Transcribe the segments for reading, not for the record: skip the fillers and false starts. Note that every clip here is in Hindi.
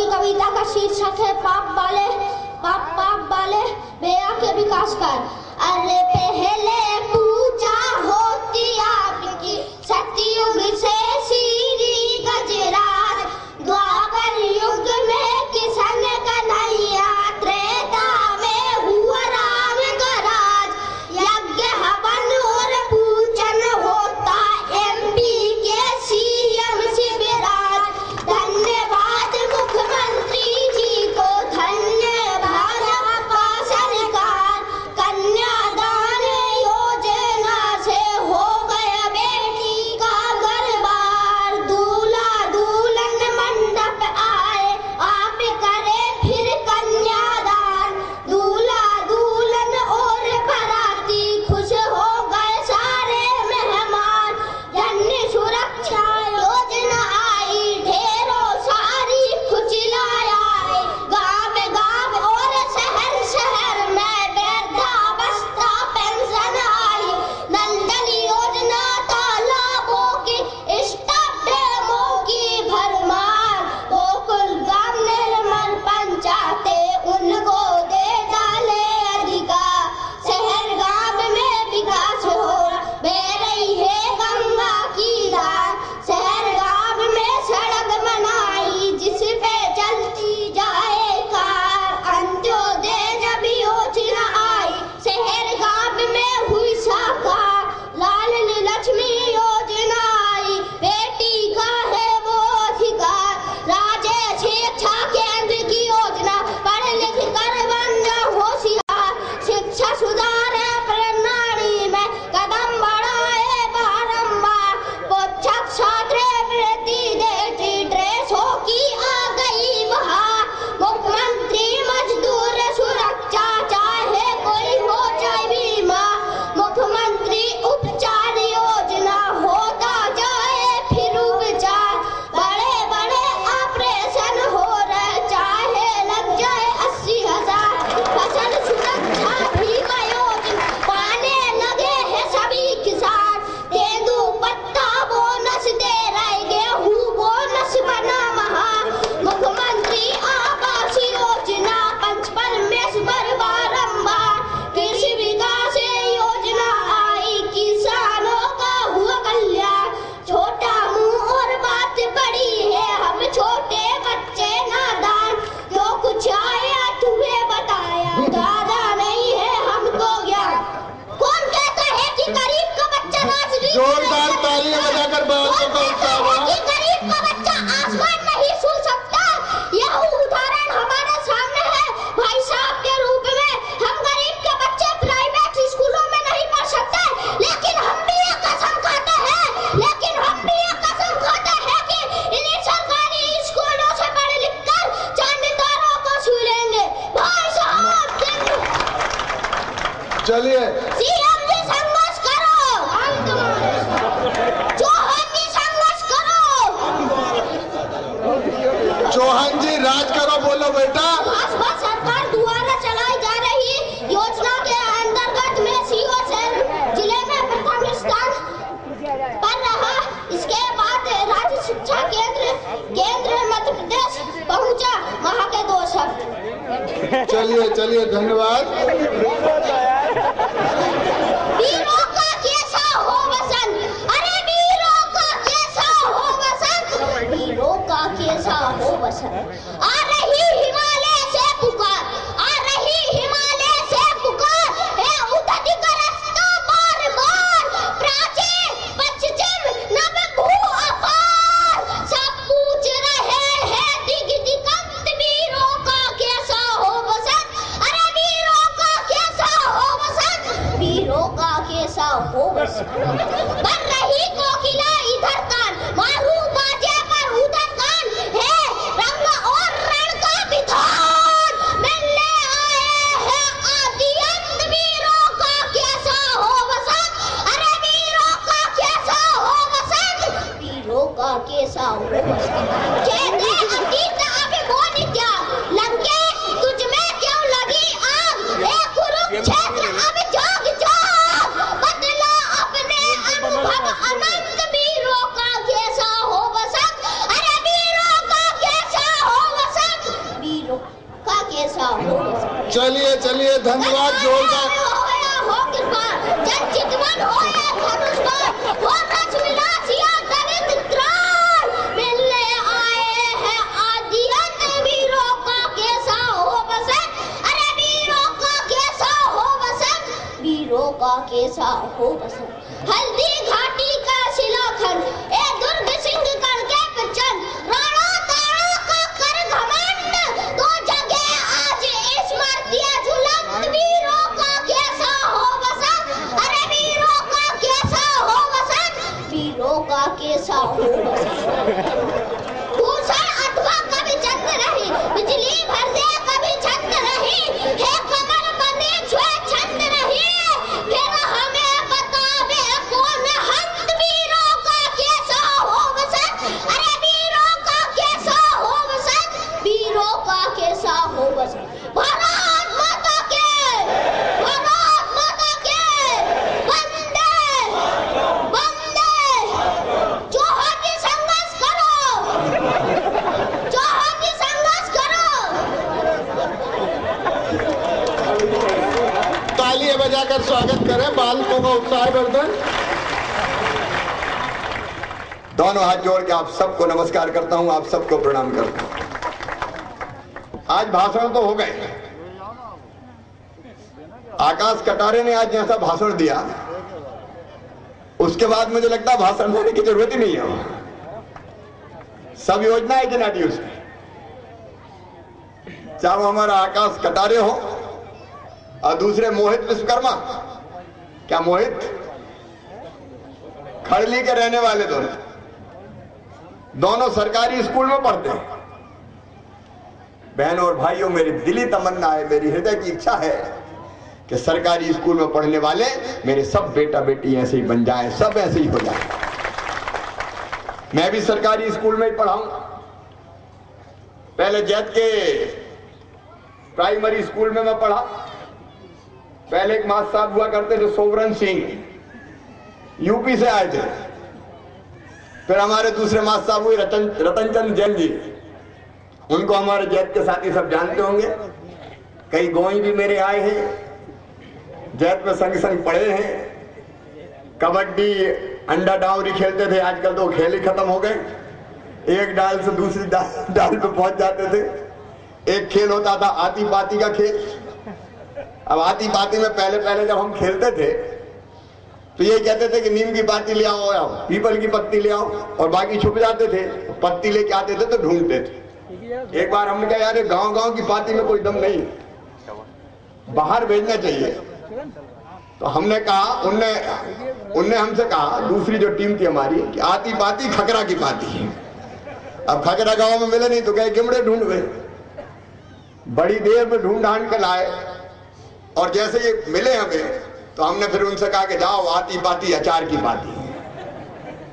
की कविता का शीर्षक है पाप वाले बेया के विकास कर। अरे पहले पूजा होती आपकी सतयुग से श्री गजराज, द्वापर युग में किशन कन्हैया, त्रेता में हुआ राम का राज। यज्ञ हवन और पूजन होता MP के CM शिवराज। धन्यवाद मुख्यमंत्री जी को, धन्यवाद आपका सरकार। कन्यादान योजना से हो गया बेटी का घर-बार। दूल्हा दुल्हन मंडप आए, आप करे फिर कन्यादान। दूल्हा दुल्हन और बाराती खुश हो गए सारे मेहमान। जन सुरक्षा योजना आई, ढेरों सारी खुशियाँ आई। गाँव और शहर में वृद्धावस्था पेंशन आई। नंदन योजना तालाबों की, स्टॉप डैमों की भरमार। गोकुल गाँव निर्मल पंचायतें उनको दे डाले अधिकार। शहर गाँव में विकास हो बह रही है गंगा की धार। शहर गाँव में सड़क बनाई जिस पे चलती जाए कार। अंत्योदय जब योजना आई, शहर गाँव में हुई साकार। लाडली लक्ष्मी योजना आई, बेटी का है वो अधिकार। राज्य शिक्षा केंद्र की योजना, पढ़ लिख कर बन जा होशियार। शिक्षा सुधार है प्रणाली में कदम बढ़ाए बारंबार। पोषक छात्रवृत्ति देती ड्रेसों की आ गई बहार। मुख्यमंत्री मजदूर सुरक्षा, चाहे कोई हो चाहे बीमार। मुख्यमंत्री उपचार योजना, होता जाए फिर उपचार। बड़े बड़े ऑपरेशन हो रहे, चाहे लग जाए 80,000। फसल सुरक्षा बीमा योजना पाने लगे हैं सभी किसान। तेंदू पत्ता बोनस दे रहे, गेहूं बोनस बना महान। मुख्यमंत्री आवास योजना, पंचपरमेश्वर बारंबार। कृषि विकास योजना आई, किसानों का हुआ कल्याण। छोटा मुंह और बात बड़ी है, हम छोटे बच्चे नादान। जो कुछ आया तुम्हें बताया, ज्यादा नहीं है हमको ज्ञान। कौन कहता है कि गरीब का बच्चा राजनीति जोरदार तालियां बजाकर बात को कि गरीब का बच्चा आसमान नहीं छू सकता? यह उदाहरण हमारे सामने है भाई साहब के रूप में। हम गरीब के बच्चे प्राइवेट स्कूलों में नहीं पढ़ सकते, लेकिन हम भी ये कसम खाते हैं कि इन्हीं सरकारी स्कूलों से पढ़ लिख कर चांद तारों को छू लेंगे। भाई साहब चलिए CM जी संघर्ष करो, चौहान जी संघर्ष करो। चौहान जी राज करो, बोलो बेटा। भाजपा सरकार द्वारा चलाई जा रही योजना के अंतर्गत में सीओ जिले में प्रथम स्थान पर रहा। इसके बाद राज्य शिक्षा केंद्र मध्य प्रदेश पहुंचा। वहां के 2 शब्द। चलिए धन्यवाद। वीरों का कैसा हो वसंत, अरे वीरों का कैसा हो वसंत, वीरों का कैसा हो वसंत। आ रही हिमालय से पुकार, आ रही हिमालय से पुकार है उदति का रास्ता बार बार। प्राचीन पश्चिम नभ भू अपार, सब पूछ रहे हैं दिग दिगंत, वीरों का कैसा हो वसंत। अरे वीरों का कैसा हो वसंत, वीरों का कैसा हो वसंत। बन रही कोकिला इधर कान, मारू बाजे पर उधर कान है। रंग और चलिए चलिए धन्यवाद जोरदार। हो कृपाल जन चितवन हो या धनुष हो रच विलास या दरिद्र त्राण मिलने आए हैं आदियत वीरों का कैसा हो बसंत। अरे वीरों का कैसा हो बसंत, वीरों का कैसा हो बसंत। हल्दी घाटी का शिलाखंड ए दुर्ग सिंह करके प्रचंड राणा ताड़ा का कर घमंड तो जगह आज स्मृतियां झुलंत। वीरों का कैसा हो बसंत, अरे वीरों का कैसा हो बसंत, वीरों का कैसा हो बसंत। भूषण अथवा कभी चंद रही बिजली भर दे कभी छंद रही है कमल बने छुए छंद रही फिर हमें बतावे कौन हंत। वीरों का कैसा हो बसंत, अरे वीरों का कैसा हो बसंत, वीरों का कैसा हो बसंत। भारत माता के, भारत माता के वंदे वंदे। जोहर की संघर्ष करो, जोहर की संघर्ष करो। तालियां बजाकर स्वागत करें बालकों का उत्साहवर्धन। दोनों हाथ जोड़ के आप सबको नमस्कार करता हूं, आप सबको प्रणाम करता हूं। आज भाषण तो हो गए। आकाश कटारे ने आज जैसा भाषण दिया उसके बाद मुझे लगता है भाषण देने की जरूरत ही नहीं है। सब योजनाएं गिना दी उसने, चाहे वो हमारा आकाश कटारे हो और दूसरे मोहित विश्वकर्मा। क्या मोहित? खड़ली के रहने वाले दोनों सरकारी स्कूल में पढ़ते हैं। बहनों और भाइयों, मेरी दिली तमन्ना है, मेरी हृदय की इच्छा है कि सरकारी स्कूल में पढ़ने वाले मेरे सब बेटा बेटी ऐसे ही बन जाएं, सब ऐसे ही हो जाएं। मैं भी सरकारी स्कूल में ही पढ़ा हूं। पहले जैत के प्राइमरी स्कूल में मैं पढ़ा। पहले एक मास्टर साहब हुआ करते थे सोवरन सिंह, यूपी से आए थे। फिर हमारे दूसरे मास्टर साहब हुए रतन चंद जैन जी। उनको हमारे जैत के साथी सब जानते होंगे। कई गोई भी मेरे आए हैं, जैत में संग संग पढ़े हैं। कबड्डी अंडा डावरी खेलते थे, आजकल तो खेल ही खत्म हो गए। एक डाल से दूसरी डाल पे पहुंच जाते थे। एक खेल होता था आती पाती का खेल। अब आती पाती में पहले जब हम खेलते थे तो ये कहते थे कि नीम की पाती ले आओ या पीपल की पत्ती ले आओ, और बाकी छुप जाते थे। पत्ती लेके आते थे तो ढूंढते थे। एक बार हमने कहा यार गांव की पाती में कोई दम नहीं, बाहर भेजना चाहिए। तो हमने कहा, उनने हमसे कहा, दूसरी जो टीम थी हमारी, कि आती पाती खकरा की पाती। अब खकरा गांव में मिले नहीं तो कहे गिमड़े ढूंढ गए। बड़ी देर में ढूंढ ढांड कर लाए, और जैसे ये मिले हमें तो हमने फिर उनसे कहा कि जाओ आती पाती अचार की पाती।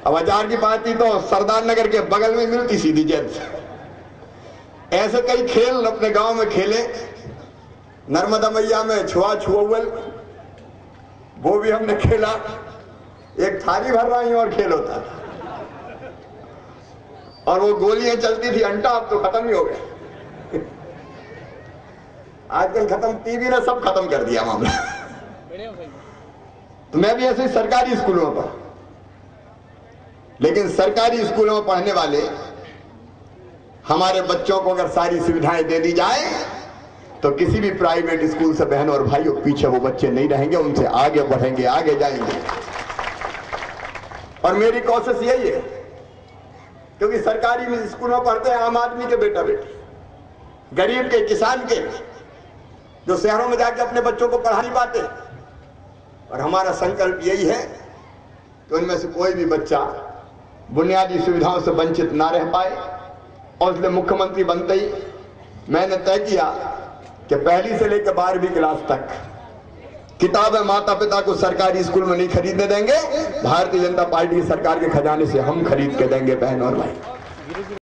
अब अचार की पाती तो सरदार नगर के बगल में मिलती सीधी जैत। ऐसे कई खेल अपने गांव में खेले। नर्मदा मैया में छुआ छुअल, वो भी हमने खेला। एक थाली भर रही और खेल होता था, और वो गोलियां चलती थी अंटा। अब तो खत्म ही हो गया, आजकल खत्म, टीवी ने सब खत्म कर दिया मामला। तो मैं भी ऐसे ही सरकारी स्कूलों में पढ़ा। लेकिन सरकारी स्कूलों में पढ़ने वाले हमारे बच्चों को अगर सारी सुविधाएं दे दी जाए तो किसी भी प्राइवेट स्कूल से बहनों और भाइयों पीछे वो बच्चे नहीं रहेंगे, उनसे आगे बढ़ेंगे, आगे जाएंगे। और मेरी कोशिश यही है, क्योंकि सरकारी स्कूल में पढ़ते हैं आम आदमी के बेटा बेटी, गरीब के, किसान के, जो शहरों में जाके अपने बच्चों को पढ़ा नहीं पाते। और हमारा संकल्प यही है कि उनमें से कोई भी बच्चा बुनियादी सुविधाओं से वंचित ना रह पाए। और इसलिए मुख्यमंत्री बनते ही मैंने तय किया कि पहली से लेकर 12वीं क्लास तक किताबें माता पिता को सरकारी स्कूल में नहीं खरीदने देंगे। भारतीय जनता पार्टी सरकार के खजाने से हम खरीद के देंगे बहन और भाई।